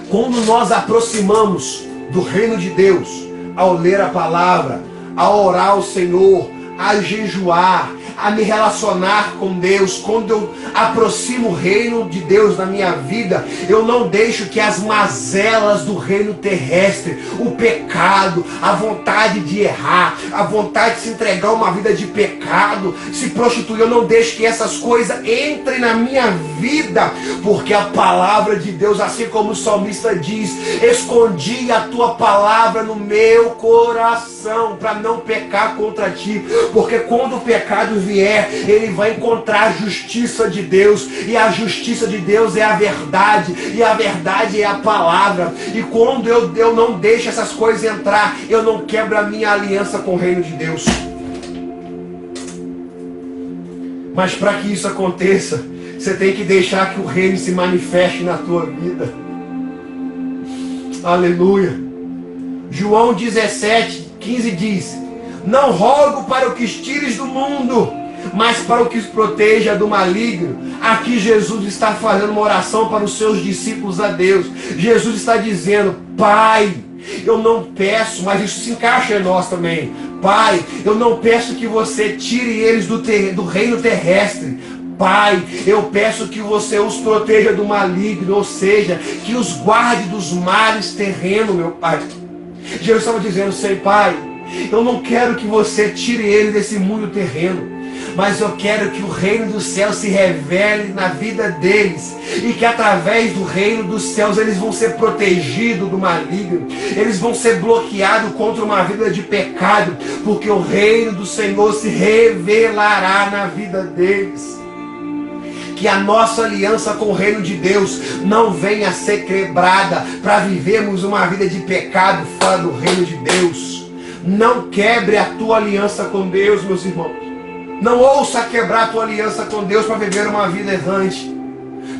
Speaker 2: Quando nós aproximamos do reino de Deus, ao ler a palavra, a orar ao Senhor, a jejuar, a me relacionar com Deus, quando eu aproximo o reino de Deus na minha vida, eu não deixo que as mazelas do reino terrestre, o pecado, a vontade de errar, a vontade de se entregar a uma vida de pecado, se prostituir, eu não deixo que essas coisas entrem na minha vida, porque a palavra de Deus, assim como o salmista diz, escondi a tua palavra no meu coração, para não pecar contra ti, porque quando o pecado vier, ele vai encontrar a justiça de Deus, e a justiça de Deus é a verdade, e a verdade é a palavra. E quando eu não deixo essas coisas entrar, eu não quebro a minha aliança com o reino de Deus. Mas para que isso aconteça, você tem que deixar que o reino se manifeste na tua vida. Aleluia. João 17:15 diz: não rogo para o que tires do mundo, mas para o que os proteja do maligno. Aqui Jesus está fazendo uma oração para os seus discípulos a Deus. Jesus está dizendo: Pai, eu não peço, mas isso se encaixa em nós também. Pai, eu não peço que você tire eles do reino terrestre. Pai, eu peço que você os proteja do maligno, ou seja, que os guarde dos males terrenos, meu Pai. Jesus estava dizendo: Sei, Pai, eu não quero que você tire ele desse mundo terreno, mas eu quero que o reino dos céus se revele na vida deles, e que através do reino dos céus eles vão ser protegidos do maligno, eles vão ser bloqueados contra uma vida de pecado, porque o reino do Senhor se revelará na vida deles. Que a nossa aliança com o reino de Deus não venha a ser quebrada para vivermos uma vida de pecado fora do reino de Deus. Não quebre a tua aliança com Deus, meus irmãos. Não ouça quebrar a tua aliança com Deus para viver uma vida errante.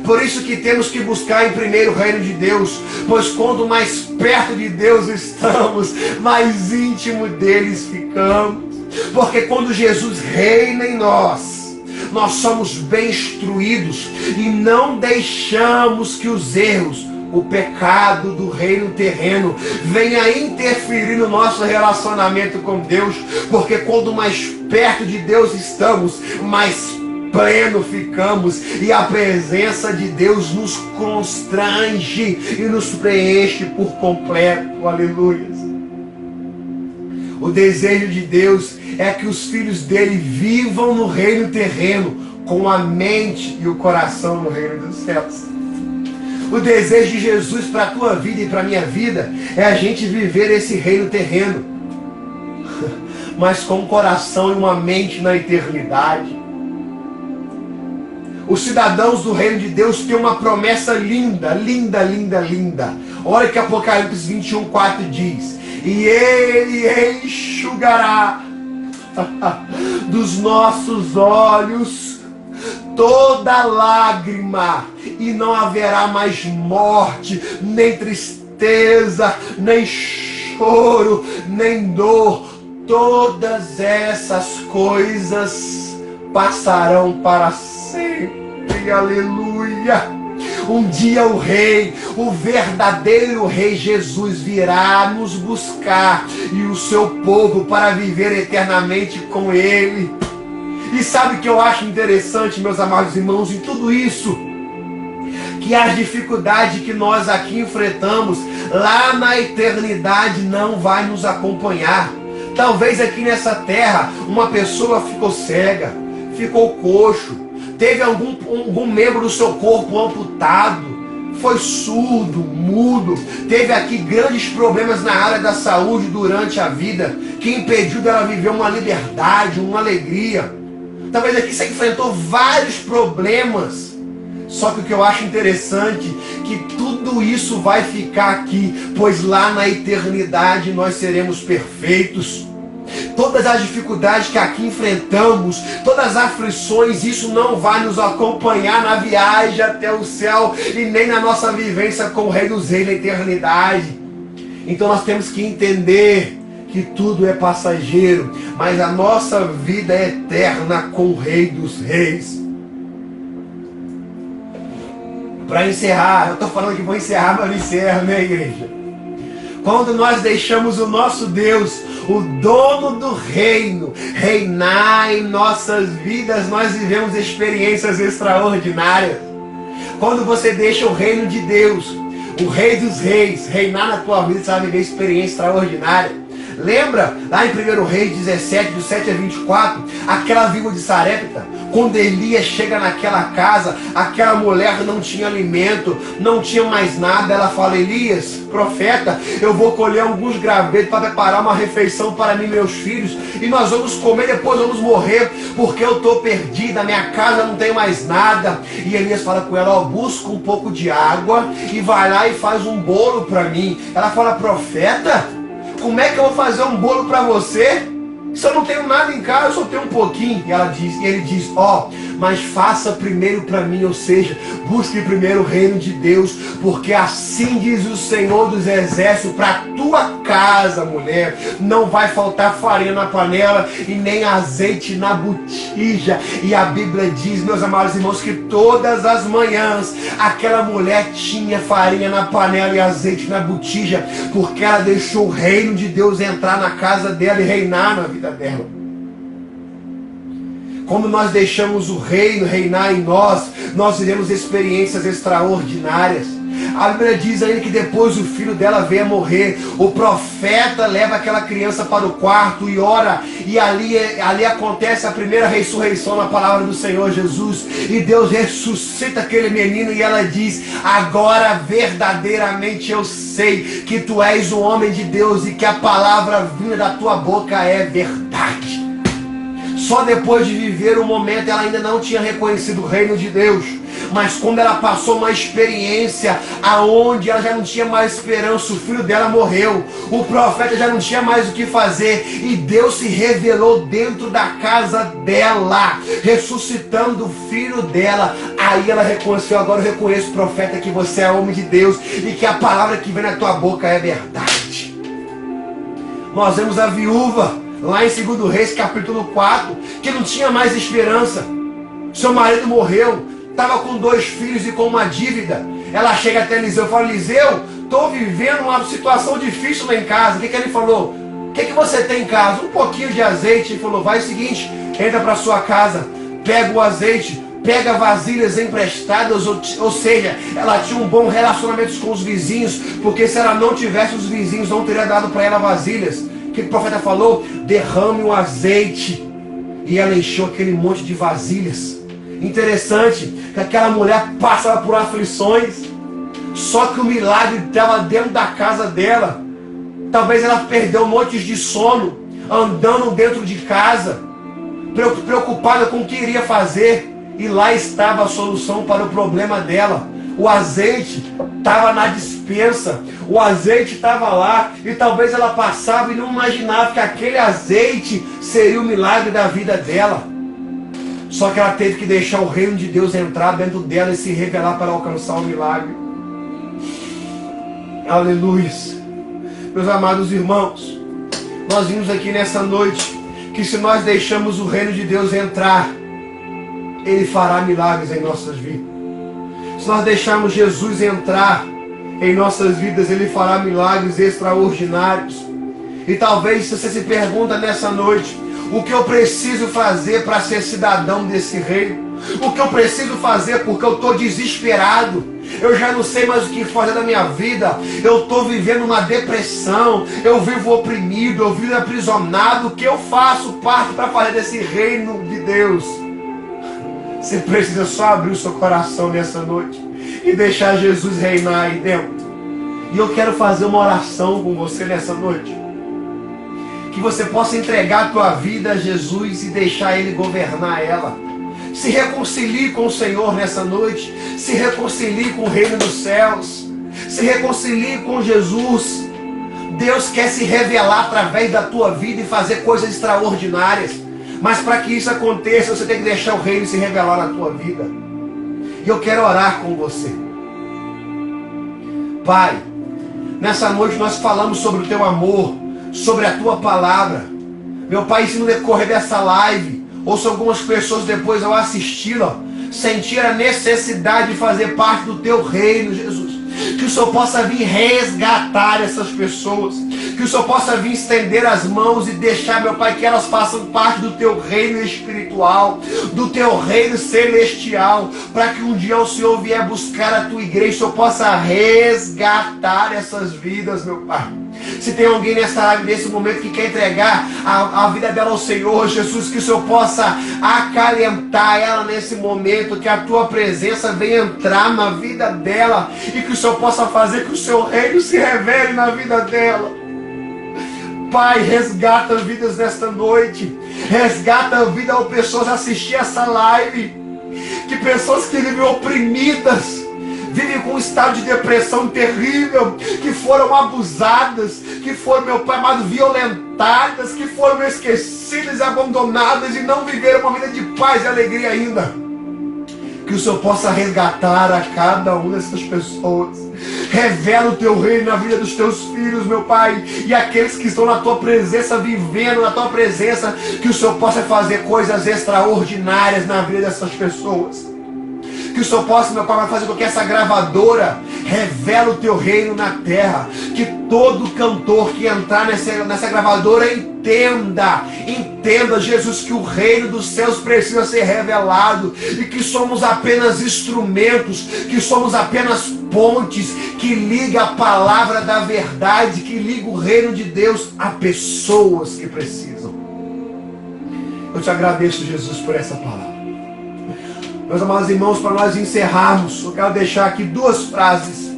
Speaker 2: Por isso que temos que buscar em primeiro o reino de Deus, pois quanto mais perto de Deus estamos, mais íntimo deles ficamos. Porque quando Jesus reina em nós, nós somos bem instruídos e não deixamos que os erros, o pecado do reino terreno venha interferir no nosso relacionamento com Deus, porque quando mais perto de Deus estamos, mais pleno ficamos, e a presença de Deus nos constrange e nos preenche por completo. Aleluia. O desejo de Deus é que os filhos dele vivam no reino terreno com a mente e o coração no reino dos céus. O desejo de Jesus para a tua vida e para a minha vida é a gente viver esse reino terreno, mas com um coração e uma mente na eternidade. Os cidadãos do reino de Deus têm uma promessa linda, linda, linda, linda. Olha que Apocalipse 21:4 diz: e ele enxugará dos nossos olhos toda lágrima, e não haverá mais morte, nem tristeza, nem choro, nem dor. Todas essas coisas passarão para sempre. Aleluia. Um dia o rei, o verdadeiro rei Jesus virá nos buscar, e o seu povo para viver eternamente com ele. E sabe o que eu acho interessante, meus amados irmãos, em tudo isso? Que as dificuldades que nós aqui enfrentamos, lá na eternidade não vai nos acompanhar. Talvez aqui nessa terra, uma pessoa ficou cega, ficou coxo, teve algum membro do seu corpo amputado, foi surdo, mudo, teve aqui grandes problemas na área da saúde durante a vida, que impediu dela viver uma liberdade, uma alegria. Talvez aqui você enfrentou vários problemas. Só que o que eu acho interessante, que tudo isso vai ficar aqui, pois lá na eternidade nós seremos perfeitos. Todas as dificuldades que aqui enfrentamos, todas as aflições, isso não vai nos acompanhar na viagem até o céu e nem na nossa vivência com o Rei dos Reis na eternidade. Então nós temos que entender que tudo é passageiro, mas a nossa vida é eterna com o Rei dos Reis. Para encerrar, eu estou falando que vou encerrar, mas não encerro, né, igreja? Quando nós deixamos o nosso Deus, o dono do reino, reinar em nossas vidas, nós vivemos experiências extraordinárias. Quando você deixa o reino de Deus, o Rei dos Reis, reinar na tua vida, você vai viver experiência extraordinária. Lembra lá em 1 Reis 17, do 7 a 24, aquela viúva de Sarepta, quando Elias chega naquela casa, aquela mulher não tinha alimento, não tinha mais nada. Ela fala: Elias, profeta, eu vou colher alguns gravetos para preparar uma refeição para mim e meus filhos, e nós vamos comer, depois vamos morrer, porque eu estou perdida, minha casa não tem mais nada. E Elias fala com ela: ó, busca um pouco de água e vai lá e faz um bolo para mim. Ela fala: profeta, como é que eu vou fazer um bolo para você? Se eu não tenho nada em casa, eu só tenho um pouquinho. E ele diz: ó, mas faça primeiro para mim, ou seja, busque primeiro o reino de Deus, porque assim diz o Senhor dos Exércitos, para tua casa, mulher, não vai faltar farinha na panela e nem azeite na botija. E a Bíblia diz, meus amados irmãos, que todas as manhãs aquela mulher tinha farinha na panela e azeite na botija, porque ela deixou o reino de Deus entrar na casa dela e reinar na vida dela. Quando nós deixamos o reino reinar em nós, nós vivemos experiências extraordinárias. A Bíblia diz ainda que depois o filho dela veio a morrer, o profeta leva aquela criança para o quarto e ora, e ali acontece a primeira ressurreição na palavra do Senhor Jesus, e Deus ressuscita aquele menino, e ela diz: agora verdadeiramente eu sei que tu és o homem de Deus e que a palavra vinda da tua boca é verdade. Só depois de viver o momento ela ainda não tinha reconhecido o reino de Deus. Mas quando ela passou uma experiência aonde ela já não tinha mais esperança, o filho dela morreu, o profeta já não tinha mais o que fazer, e Deus se revelou dentro da casa dela, ressuscitando o filho dela. Aí ela reconheceu: agora eu reconheço, profeta, que você é homem de Deus e que a palavra que vem na tua boca é verdade. Nós vemos a viúva lá em 2 Reis capítulo 4, que não tinha mais esperança. Seu marido morreu, estava com 2 filhos e com uma dívida. Ela chega até Eliseu e fala: Eliseu, estou vivendo uma situação difícil lá em casa. O que ele falou? O que você tem em casa? Um pouquinho de azeite. Ele falou: vai o seguinte, entra para sua casa, pega o azeite, pega vasilhas emprestadas, ou seja, ela tinha um bom relacionamento com os vizinhos, porque se ela não tivesse, os vizinhos não teriam dado para ela vasilhas. O que o profeta falou? Derrame o azeite. E ela encheu aquele monte de vasilhas. Interessante que aquela mulher passava por aflições, só que o milagre estava dentro da casa dela. Talvez ela perdeu noites de sono, andando dentro de casa, preocupada com o que iria fazer. E lá estava a solução para o problema dela. O azeite estava na despensa, o azeite estava lá, e talvez ela passava e não imaginava que aquele azeite seria o milagre da vida dela. Só que ela teve que deixar o reino de Deus entrar dentro dela e se revelar para alcançar o milagre. Aleluia. Meus amados irmãos, nós vimos aqui nessa noite que se nós deixamos o reino de Deus entrar, Ele fará milagres em nossas vidas. Se nós deixarmos Jesus entrar em nossas vidas, Ele fará milagres extraordinários. E talvez você se pergunta nessa noite: o que eu preciso fazer para ser cidadão desse reino? O que eu preciso fazer porque eu estou desesperado? Eu já não sei mais o que fazer da minha vida. Eu estou vivendo uma depressão. Eu vivo oprimido, eu vivo aprisionado. O que eu faço parte para fazer desse reino de Deus? Você precisa só abrir o seu coração nessa noite e deixar Jesus reinar aí dentro. E eu quero fazer uma oração com você nessa noite. Que você possa entregar a tua vida a Jesus e deixar Ele governar ela. Se reconcilie com o Senhor nessa noite. Se reconcilie com o reino dos céus. Se reconcilie com Jesus. Deus quer se revelar através da tua vida e fazer coisas extraordinárias. Mas para que isso aconteça, você tem que deixar o reino se revelar na tua vida. E eu quero orar com você. Pai, nessa noite nós falamos sobre o teu amor, sobre a tua palavra. Meu Pai, se no decorrer dessa live, ou se algumas pessoas depois ao assisti-la, sentir a necessidade de fazer parte do teu reino, Jesus, que o Senhor possa vir resgatar essas pessoas, que o Senhor possa vir estender as mãos e deixar, meu Pai, que elas façam parte do teu reino espiritual, do teu reino celestial, para que um dia o Senhor vier buscar a tua igreja, o Senhor possa resgatar essas vidas, meu Pai. Se tem alguém nessa live, nesse momento, que quer entregar a vida dela ao Senhor, Jesus, que o Senhor possa acalentar ela nesse momento, que a tua presença venha entrar na vida dela e que o Senhor possa fazer que o seu reino se revele na vida dela. Pai, resgata vidas nesta noite, resgata a vida ao pessoas assistir essa live, que pessoas que vivem oprimidas, vivem com um estado de depressão terrível, que foram abusadas, que foram, meu Pai amado, violentadas, que foram esquecidas e abandonadas e não viveram uma vida de paz e alegria ainda. Que o Senhor possa resgatar a cada uma dessas pessoas. Revela o teu reino na vida dos teus filhos, meu Pai, e aqueles que estão na tua presença, vivendo na tua presença, que o Senhor possa fazer coisas extraordinárias na vida dessas pessoas. Que o Senhor possa, meu Pai, fazer com que essa gravadora revele o teu reino na terra. Que todo cantor que entrar nessa gravadora entenda, Jesus, que o reino dos céus precisa ser revelado. E que somos apenas instrumentos, que somos apenas pontes, que liga a palavra da verdade, que liga o reino de Deus a pessoas que precisam. Eu te agradeço, Jesus, por essa palavra. Meus amados irmãos, para nós encerrarmos, eu quero deixar aqui duas frases.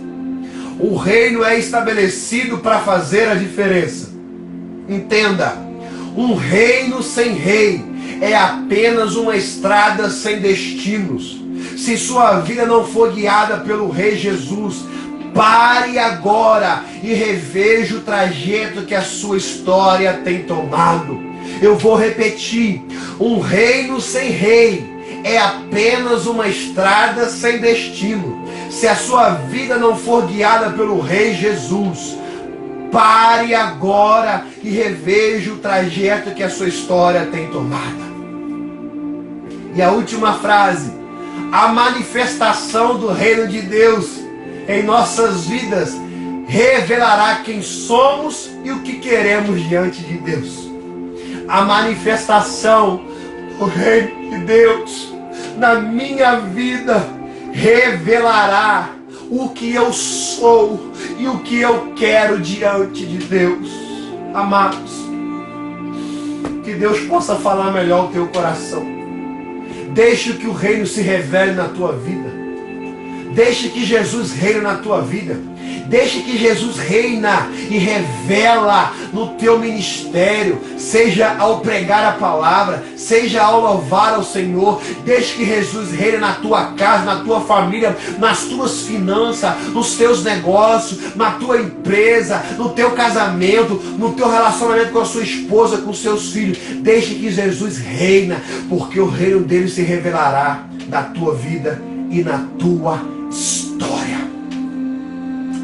Speaker 2: O reino é estabelecido para fazer a diferença. Entenda, um reino sem rei é apenas uma estrada sem destinos. Se sua vida não for guiada pelo Rei Jesus, pare agora e reveja o trajeto que a sua história tem tomado. Eu vou repetir, um reino sem rei é apenas uma estrada sem destino. Se a sua vida não for guiada pelo Rei Jesus, pare agora e reveja o trajeto que a sua história tem tomado. E a última frase: a manifestação do reino de Deus em nossas vidas revelará quem somos e o que queremos diante de Deus. A manifestação do reino de Deus na minha vida revelará o que eu sou e o que eu quero diante de Deus. Amados, que Deus possa falar melhor o teu coração. Deixe que o reino se revele na tua vida. Deixe que Jesus reine na tua vida. Deixe que Jesus reina e revela no teu ministério, seja ao pregar a palavra, seja ao louvar ao Senhor. Deixe que Jesus reine na tua casa, na tua família, nas tuas finanças, nos teus negócios, na tua empresa, no teu casamento, no teu relacionamento com a sua esposa, com os seus filhos. Deixe que Jesus reina, porque o reino dele se revelará na tua vida e na tua história.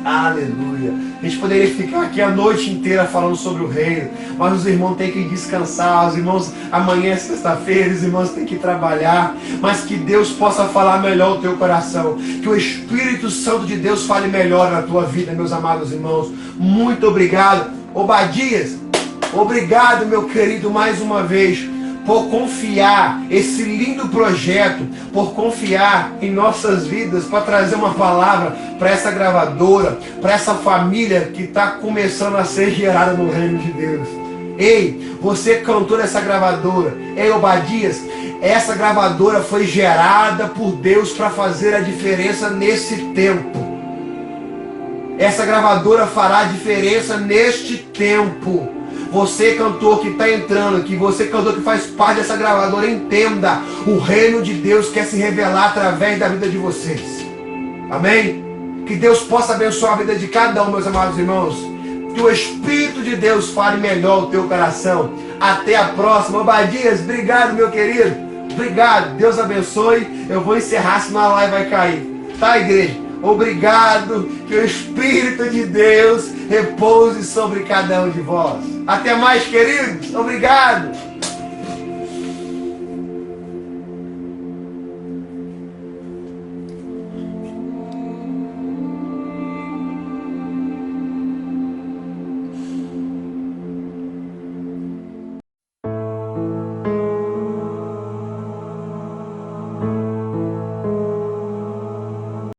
Speaker 2: Aleluia. A gente poderia ficar aqui a noite inteira falando sobre o reino, mas os irmãos têm que descansar, os irmãos, amanhã é sexta-feira, os irmãos têm que trabalhar, mas que Deus possa falar melhor o teu coração, que o Espírito Santo de Deus fale melhor na tua vida, meus amados irmãos. Muito obrigado. Obadias, obrigado, meu querido, mais uma vez, por confiar esse lindo projeto, por confiar em nossas vidas, para trazer uma palavra para essa gravadora, para essa família que está começando a ser gerada no reino de Deus. Ei, você cantou nessa gravadora. Ei, Obadias, essa gravadora foi gerada por Deus para fazer a diferença nesse tempo. Essa gravadora fará a diferença neste tempo. Você, cantor que está entrando aqui, você, cantor que faz parte dessa gravadora, entenda, o reino de Deus quer se revelar através da vida de vocês. Amém? Que Deus possa abençoar a vida de cada um, meus amados irmãos. Que o Espírito de Deus fale melhor o teu coração. Até a próxima. Obadias, obrigado, meu querido. Obrigado. Deus abençoe. Eu vou encerrar, senão a live vai cair. Tá, igreja? Obrigado. Que o Espírito de Deus repouse sobre cada um de vós. Até mais, queridos. Obrigado.